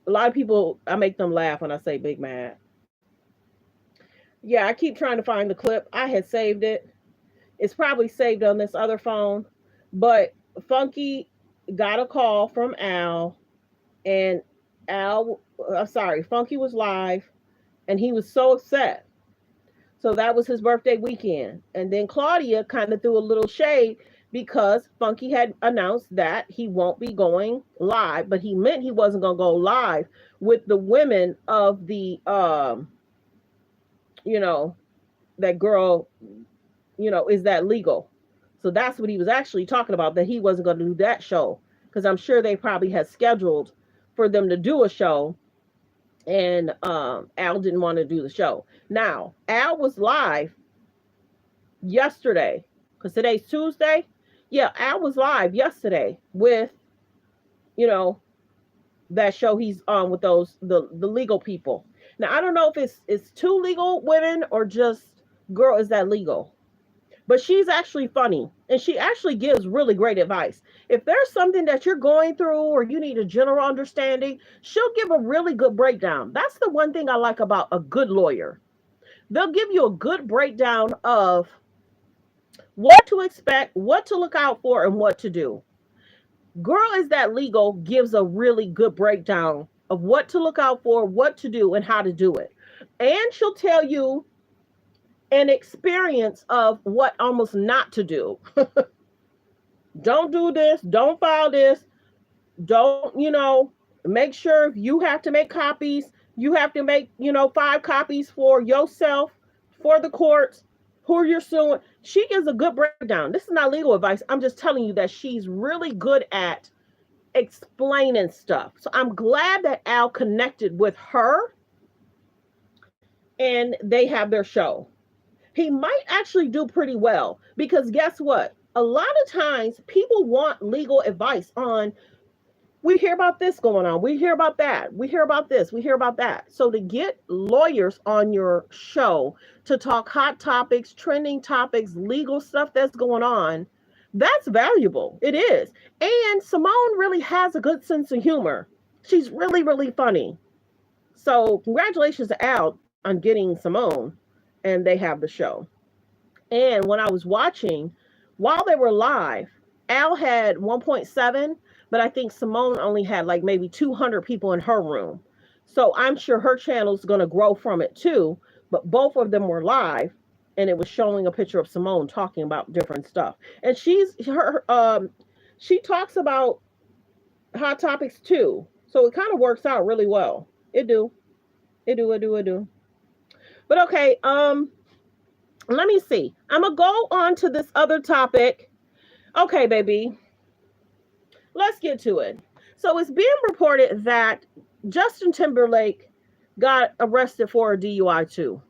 A lot of people, I make them laugh when I say big mad. Yeah, I keep trying to find the clip. I had saved it. It's probably saved on this other phone. But Funky got a call from Al, and Funky was live, and he was so upset. So that was his birthday weekend. And then Claudia kind of threw a little shade because Funky had announced that he won't be going live, but he meant he wasn't going to go live with the women of the, that girl, is that legal? So that's what he was actually talking about, that he wasn't going to do that show because I'm sure they probably had scheduled for them to do a show. And Al didn't want to do the show. Now, Al was live yesterday, because today's Tuesday. Yeah, Al was live yesterday with, that show he's on with those the legal people. Now I don't know if it's two legal women or just girl is that legal. But she's actually funny and she actually gives really great advice. If there's something that you're going through or you need a general understanding, she'll give a really good breakdown. That's the one thing I like about a good lawyer. They'll give you a good breakdown of what to expect, what to look out for, and what to do. Girl is that legal gives a really good breakdown of what to look out for, what to do, and how to do it. And she'll tell you an experience of what almost not to do. Don't do this, don't file this, don't, make sure if you have to make copies, you have to make, 5 copies for yourself, for the courts, who you're suing. She gives a good breakdown. This is not legal advice. I'm just telling you that she's really good at explaining stuff. So I'm glad that Al connected with her and they have their show. He might actually do pretty well because guess what? A lot of times people want legal advice on, we hear about this going on, we hear about that, we hear about this, we hear about that. So to get lawyers on your show to talk hot topics, trending topics, legal stuff that's going on, that's valuable. It is. And Simone really has a good sense of humor. She's really, really funny. So congratulations to Al on getting Simone, and they have the show. And when I was watching, while they were live, Al had 1.7, but I think Simone only had like maybe 200 people in her room. So I'm sure her channel is going to grow from it too. But both of them were live, and it was showing a picture of Simone talking about different stuff. And she talks about hot topics too. So it kind of works out really well. It do. It do, it do, it do. But okay, let me see. I'm gonna go on to this other topic. Okay, baby. Let's get to it. So it's being reported that Justin Timberlake got arrested for a DUI too.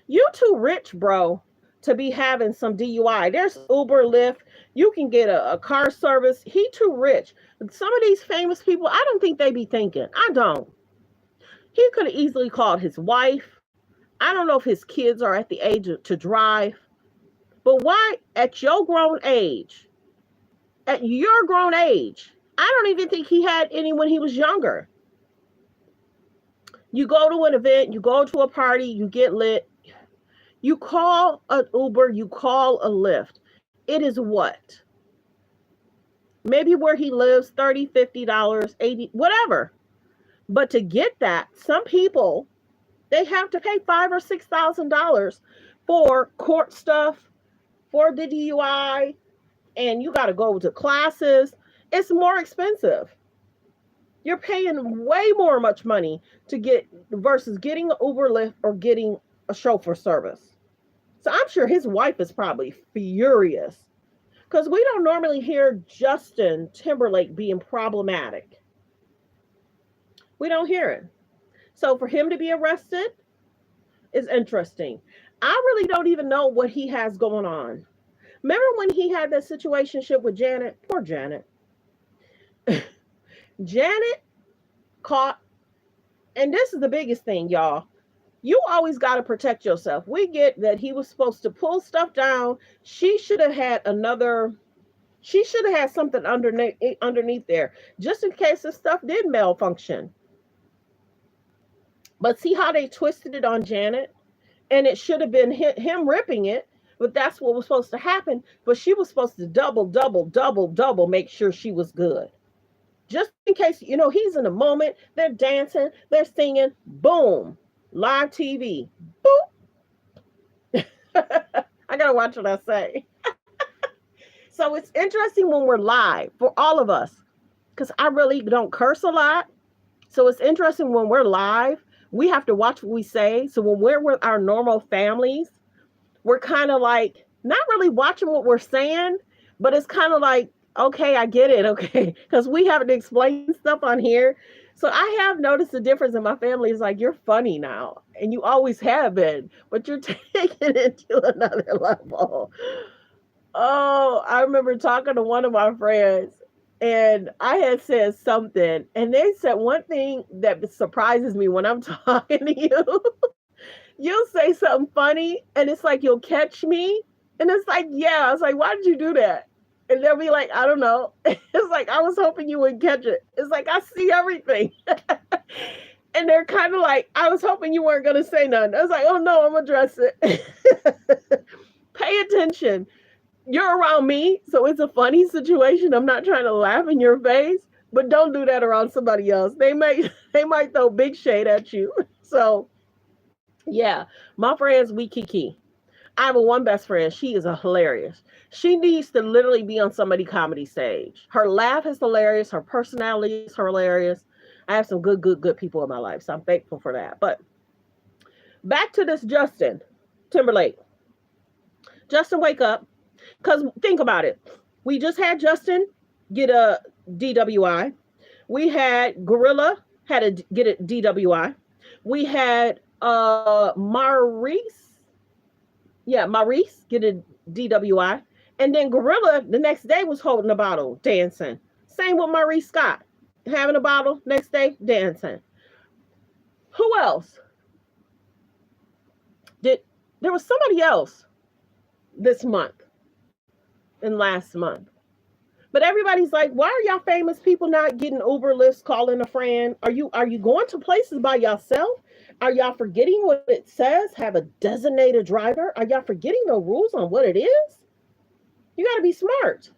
You too rich, bro, to be having some DUI. There's Uber, Lyft. You can get a car service. He too rich. Some of these famous people, I don't think they be thinking. I don't. He could have easily called his wife. I don't know if his kids are at the age to drive. But why, at your grown age, I don't even think he had any when he was younger. You go to an event, you go to a party, you get lit, you call an Uber, you call a Lyft. It is what? Maybe where he lives, $30, $50, $80, whatever. But to get that, some people, they have to pay $5,000 or $6,000 for court stuff, for the DUI, and you got to go to classes. It's more expensive. You're paying way more much money to get versus getting an Uber Lyft or getting a chauffeur service. So I'm sure his wife is probably furious because we don't normally hear Justin Timberlake being problematic. We don't hear it. So for him to be arrested is interesting. I really don't even know what he has going on. Remember when he had that situationship with Janet? Poor Janet. Janet caught, and this is the biggest thing, y'all. You always got to protect yourself. We get that he was supposed to pull stuff down. She should have had something underneath there, just in case the stuff did malfunction. But see how they twisted it on Janet? And it should have been him ripping it, but that's what was supposed to happen. But she was supposed to double make sure she was good. Just in case, he's in a moment, they're dancing, they're singing, boom, live TV, boop. I gotta watch what I say. So it's interesting when we're live for all of us, because I really don't curse a lot. So it's interesting when we're live, we have to watch what we say. So when we're with our normal families, we're kind of like, not really watching what we're saying, but it's kind of like, okay, I get it, okay, because we have to explain stuff on here. So I have noticed the difference in my family. Is like, you're funny now, and you always have been, but you're taking it to another level. Oh, I remember talking to one of my friends, and I had said something, and they said one thing that surprises me when I'm talking to you. You'll say something funny, and it's like you'll catch me, and it's like, yeah. I was like, why did you do that? And they'll be like, I don't know. It's like I was hoping you would catch it. It's like I see everything. And they're kind of like, I was hoping you weren't gonna say nothing. I was like, oh no, I'm gonna address it. Pay attention. You're around me, so it's a funny situation. I'm not trying to laugh in your face, but don't do that around somebody else. They might throw big shade at you. So yeah, my friends, we kiki. I have a one best friend. She is a hilarious. She needs to literally be on somebody comedy stage. Her laugh is hilarious. Her personality is hilarious. I have some good people in my life, so I'm thankful for that. But back to this Justin Timberlake. Justin, wake up. Because think about it. We just had Justin get a DWI. We had Gorilla get a DWI. We had Maurice. Yeah, Maurice get a DWI. And then Gorilla the next day was holding a bottle, dancing. Same with Maurice Scott. Having a bottle, next day, dancing. Who else? There was somebody else this month and last month. But everybody's like, why are y'all famous people not getting Uber lifts, calling a friend? Are you going to places by yourself? Are y'all forgetting what it says? Have a designated driver? Are y'all forgetting the rules on what it is? You got to be smart,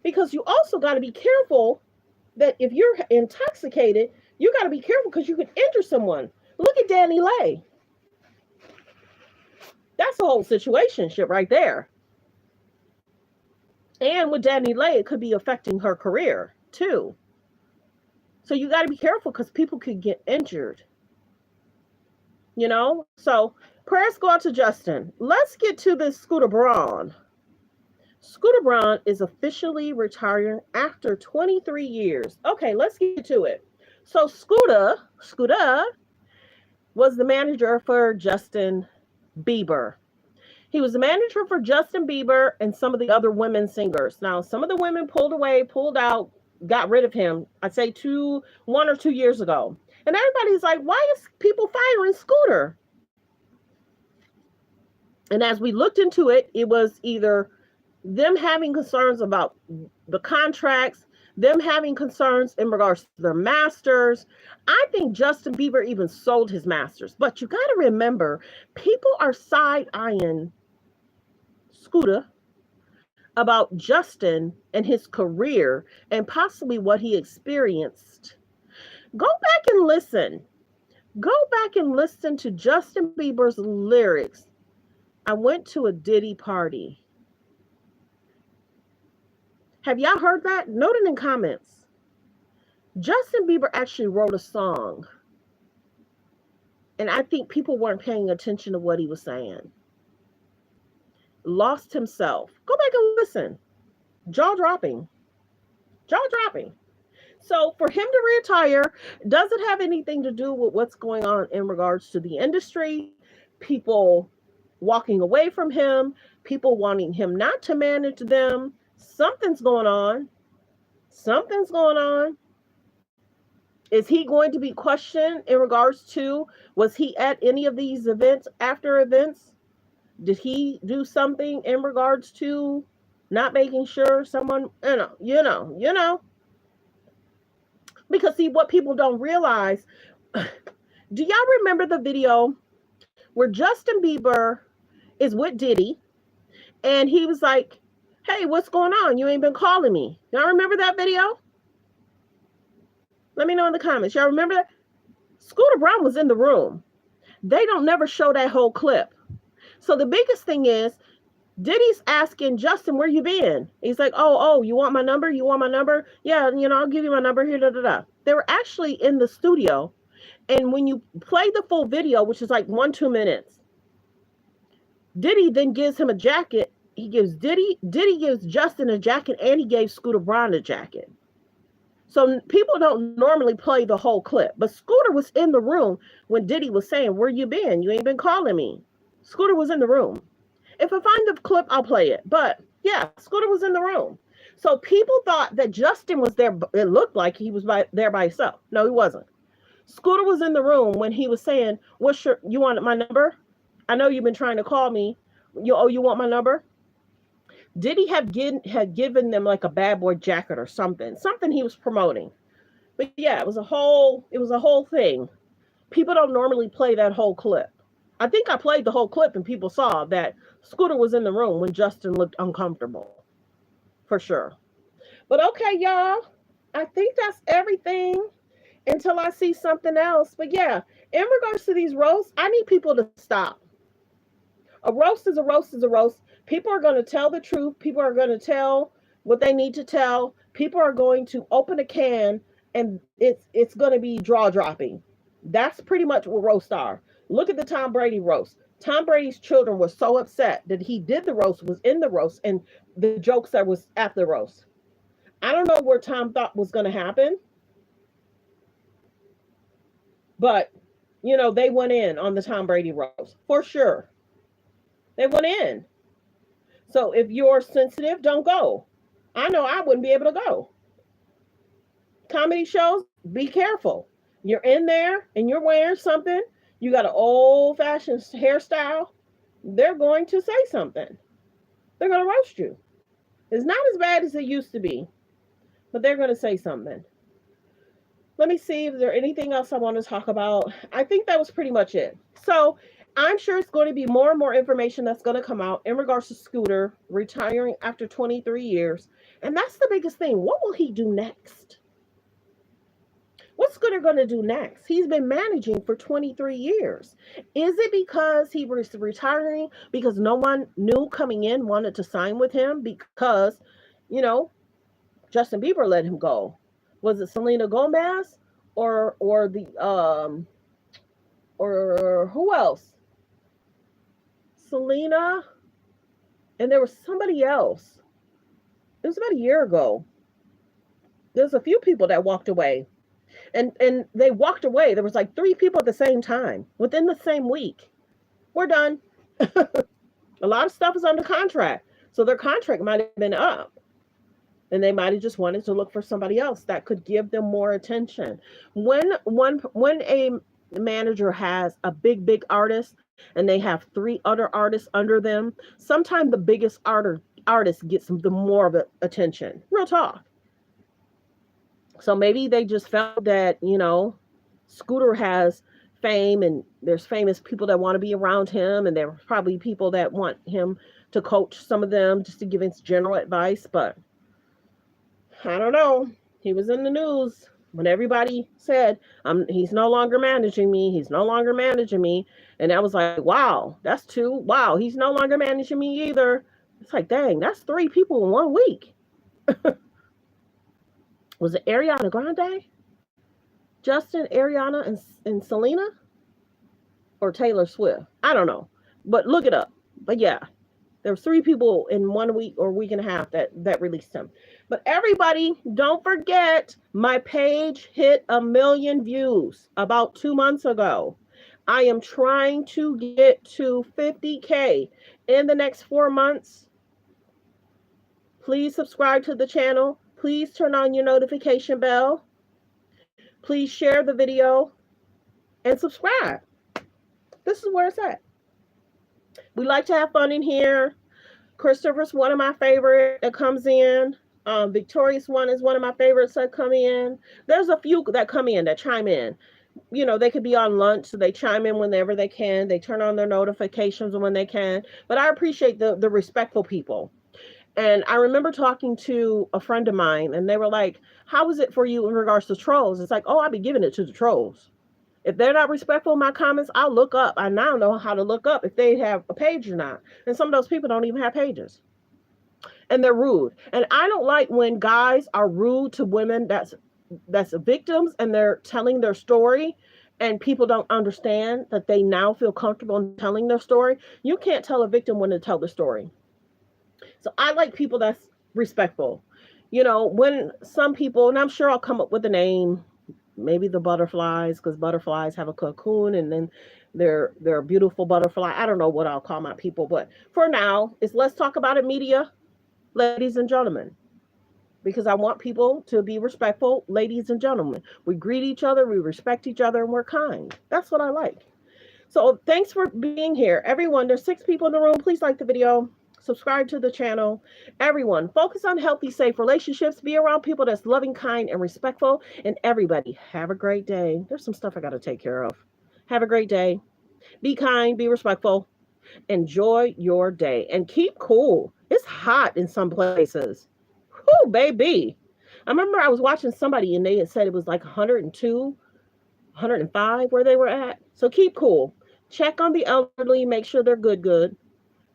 because you also got to be careful that if you're intoxicated, you got to be careful because you could injure someone. Look at Danny Lay. That's a whole situationship right there. And with Danny Lay, it could be affecting her career too. So you got to be careful because people could get injured. You know? So prayers go out to Justin. Let's get to this Scooter Braun. Scooter Braun is officially retiring after 23 years. Okay, let's get to it. So Scooter was the manager for Justin Bieber. He was the manager for Justin Bieber and some of the other women singers. Now, some of the women pulled away, pulled out, got rid of him, I'd say 1 or 2 years ago. And everybody's like, why is people firing Scooter? And as we looked into it, it was either them having concerns about the contracts, them having concerns in regards to their masters. I think Justin Bieber even sold his masters. But you got to remember, people are side-eyeing Scooter about Justin and his career and possibly what he experienced. Go back and listen. Go back and listen to Justin Bieber's lyrics. I went to a Diddy party. Have y'all heard that? Note it in comments. Justin Bieber actually wrote a song. And I think people weren't paying attention to what he was saying. Lost himself. Go back and listen. Jaw dropping. Jaw dropping. So for him to retire, does it have anything to do with what's going on in regards to the industry? People walking away from him, people wanting him not to manage them. Something's going on. Something's going on. Is he going to be questioned in regards to, was he at any of these events, after events? Did he do something in regards to not making sure someone, you know? Because see, what people don't realize, do y'all remember the video where Justin Bieber is with Diddy and he was like, hey, what's going on? You ain't been calling me. Y'all remember that video? Let me know in the comments. Y'all remember that? Scooter Braun was in the room. They don't never show that whole clip. So the biggest thing is, Diddy's asking Justin, where you been? He's like, oh, you want my number? You want my number? Yeah, I'll give you my number here, They were actually in the studio. And when you play the full video, which is like 1-2 minutes, Diddy then gives him a jacket. He gives Diddy gives Justin a jacket, and he gave Scooter Braun a jacket. So people don't normally play the whole clip. But Scooter was in the room when Diddy was saying, where you been? You ain't been calling me. Scooter was in the room. If I find the clip, I'll play it. But yeah, Scooter was in the room. So people thought that Justin was there. It looked like he was there by himself. No, he wasn't. Scooter was in the room when he was saying, you want my number? I know you've been trying to call me. You want my number? Did he had given them like a bad boy jacket or something? Something he was promoting. But yeah, it was a whole thing. People don't normally play that whole clip. I think I played the whole clip and people saw that Scooter was in the room when Justin looked uncomfortable. For sure. But okay, y'all. I think that's everything until I see something else. But yeah, in regards to these roasts, I need people to stop. A roast is a roast is a roast. People are going to tell the truth. People are going to tell what they need to tell. People are going to open a can and it's going to be jaw dropping. That's pretty much what roasts are. Look at the Tom Brady roast. Tom Brady's children were so upset that he did the roast, was in the roast, and the jokes that was at the roast. I don't know where Tom thought was going to happen, but they went in on the Tom Brady roast for sure. They went in. So if you're sensitive, don't go. I know I wouldn't be able to go. Comedy shows, be careful. You're in there and you're wearing something. You got an old fashioned hairstyle. They're going to say something. They're going to roast you. It's not as bad as it used to be, but they're going to say something. Let me see if there's anything else I want to talk about. I think that was pretty much it. So I'm sure it's going to be more and more information that's going to come out in regards to Scooter retiring after 23 years. And that's the biggest thing. What will he do next? What's Scooter going to do next? He's been managing for 23 years. Is it because he was retiring because no one new coming in wanted to sign with him because, Justin Bieber let him go? Was it Selena Gomez or the or who else? Selena, and there was somebody else. It was about a year ago. There's a few people that walked away. And they walked away. There was like 3 people at the same time within the same week. We're done. A lot of stuff is under contract. So their contract might have been up. And they might have just wanted to look for somebody else that could give them more attention. When a manager has a big artist and they have 3 other artists under them, sometimes the biggest artist gets the more of the attention. Real talk. So maybe they just felt that, Scooter has fame and there's famous people that want to be around him. And there are probably people that want him to coach some of them just to give his general advice. But I don't know. He was in the news when everybody said, he's no longer managing me. He's no longer managing me. And I was like, wow, that's 2. Wow, he's no longer managing me either. It's like, dang, that's 3 people in 1 week. Was it Ariana Grande? Justin, Ariana, and Selena? Or Taylor Swift? I don't know. But look it up. But yeah, there were 3 people in 1 week or week and a half that released him. But everybody, don't forget, my page hit 1 million views about 2 months ago. I am trying to get to 50K in the next 4 months. Please subscribe to the channel. Please turn on your notification bell. Please share the video and subscribe. This is where it's at. We like to have fun in here. Christopher's one of my favorite that comes in. Victoria's one is one of my favorites that come in. There's a few that come in that chime in. They could be on lunch, so they chime in whenever they can. They turn on their notifications when they can. But I appreciate the respectful people. And I remember talking to a friend of mine, and they were like, how is it for you in regards to trolls? It's like, I'll be giving it to the trolls. If they're not respectful of my comments, I'll look up. I now know how to look up if they have a page or not. And some of those people don't even have pages. And they're rude. And I don't like when guys are rude to women that's victims and they're telling their story and people don't understand that they now feel comfortable in telling their story. You can't tell a victim when to tell the story. So I like people that's respectful. When some people, and I'm sure I'll come up with a name, maybe the butterflies, because butterflies have a cocoon and then they're a beautiful butterfly. I don't know what I'll call my people, but for now, let's talk about it, media, ladies and gentlemen. because I want people to be respectful, ladies and gentlemen. We greet each other, we respect each other, and we're kind. That's what I like. So thanks for being here. Everyone, there's 6 people in the room. Please like the video. Subscribe to the channel. Everyone, focus on healthy, safe relationships. Be around people that's loving, kind, and respectful. And everybody, have a great day. There's some stuff I got to take care of. Have a great day. Be kind, be respectful. Enjoy your day and keep cool. It's hot in some places. Whoo, baby. I remember I was watching somebody and they had said it was like 102, 105 where they were at. So keep cool. Check on the elderly, make sure they're good.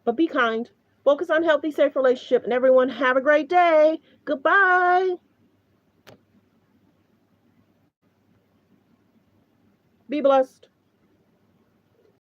But be kind. Focus on healthy, safe relationship. And everyone have a great day. Goodbye. Be blessed.